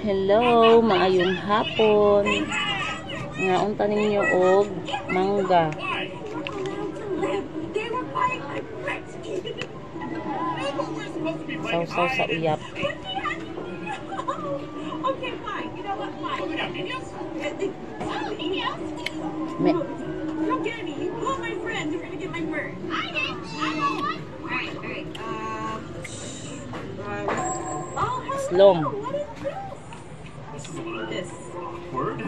Hello, maayong hapon. Ngaon ta ninyo og mangga. Sausaw sa uyap. Okay, fine. You know what? Fine. Me. Don't get me. You call my friends. You're gonna get my bird. I did. I know what. Alright, alright. Oh, hello. Slom. What is this? This is a little This. awkward.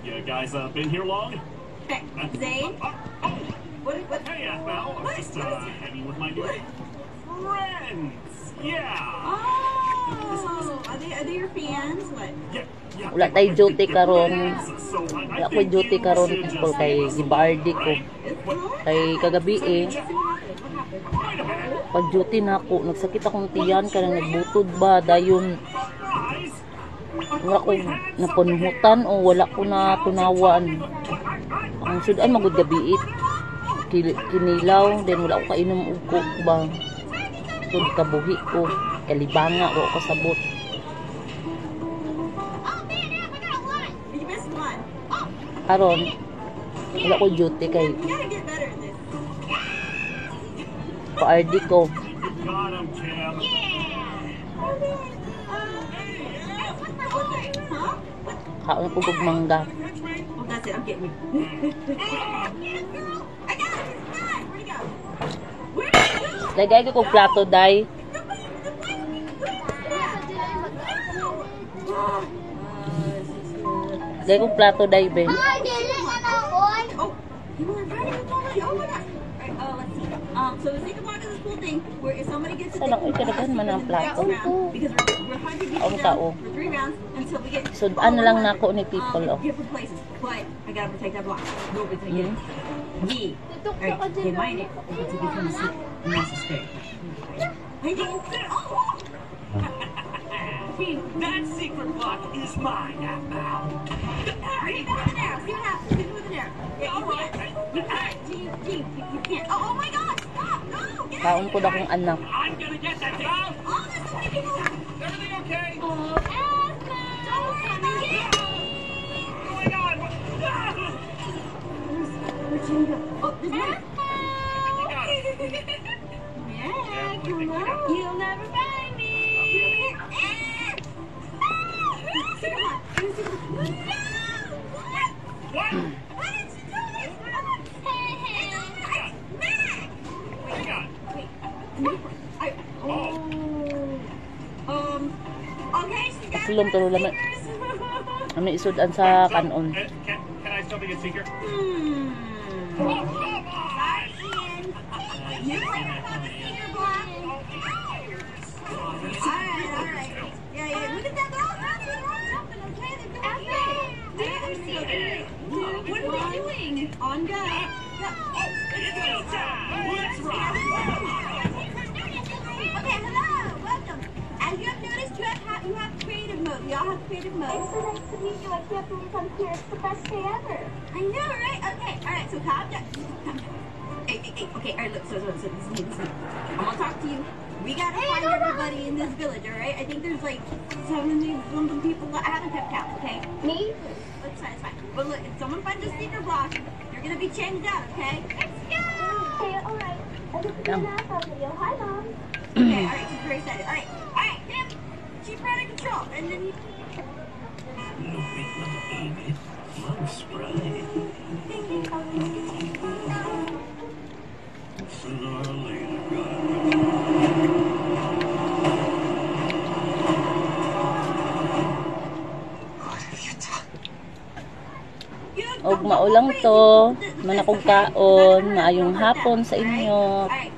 You guys been here long? Hey, Zane. What? Hey, Val. I'm just hanging with my new friends. Yeah. Oh, are they your fans? What? Yeah. Wala tay duty karon. So, Wala ko duty karon people kay gibardi ko. Kay kagabi pag duty na ako, nagsakit akong tiyan kaya nagbutod ba dayon wala ko napunhutan o wala ko na tunawan. Ang sudan magud gabi kinilaw then wala ko kainom og coke ba. Tud kabuhi ko, kalibanga ko kasabot. Karon wala ko duty kay pa-RD ko. Kaon ko og mangga. Oh, that's it. I'm getting you. I got it. Where'd it go? Lagay ko kog plato day. Lagay kog plato day be. Oh, you were invited me already? Oh my God. Alright, let's see. So the secret block is this cool thing where if somebody gets Sana ko ikadagan man ang plato. because we're 100 people Ang down tao. for 3 rounds until we get Sudan lang nako ni people oh. different places. But I gotta protect that block. Nobody's gonna get it. Me. Alright, they mind it. But to become a secret, necessary. I didn't. Oh! That secret block is mine now. Hey, you go in there. See what happens. You go in there. Yeah, you can't. Gene, you can't. Oh my God! Stop! No! Get out! Kaon ko na kong anak. I'm gonna get that down. Oh, there's so many people. Everything okay? Oh, Asma! Don't worry about it. What's going on? Where'd Gene go? Oh, there's one. You got it. Yeah, come on. You'll never find me. What? Why did you do this? Hang on. Okay, so you got Sulong tulo laman. stickers. Ano isudan sa kanon. Can I still be a secret? Sorry, Ian. You were about the sticker block. Alright. Yeah. Look at that dog. Okay, they're doing it. What are they doing? On go. It's go time. Let's rock. Okay, hello. Welcome. As you have noticed, you have creative mode. We all have creative mode. It's so nice to meet you. I can't believe I'm here. It's the best day ever. I know, right? Okay, alright, so calm down. Hey. Okay, alright, look, so this is me. I'm gonna talk to you. We gotta find everybody in this village, alright? I think there's like 70 something people that haven't kept count, okay? Me? It's fine. But look, if someone finds a secret block, you're gonna be changed out, okay? Let's go! Okay, alright. I just did an asshole video. Hi, Mom. Okay, alright, she's very excited. Alright, Tim, keep her out of control, and then you... Og maulang to, manakog kaon, maayong hapon sa inyo. Alright,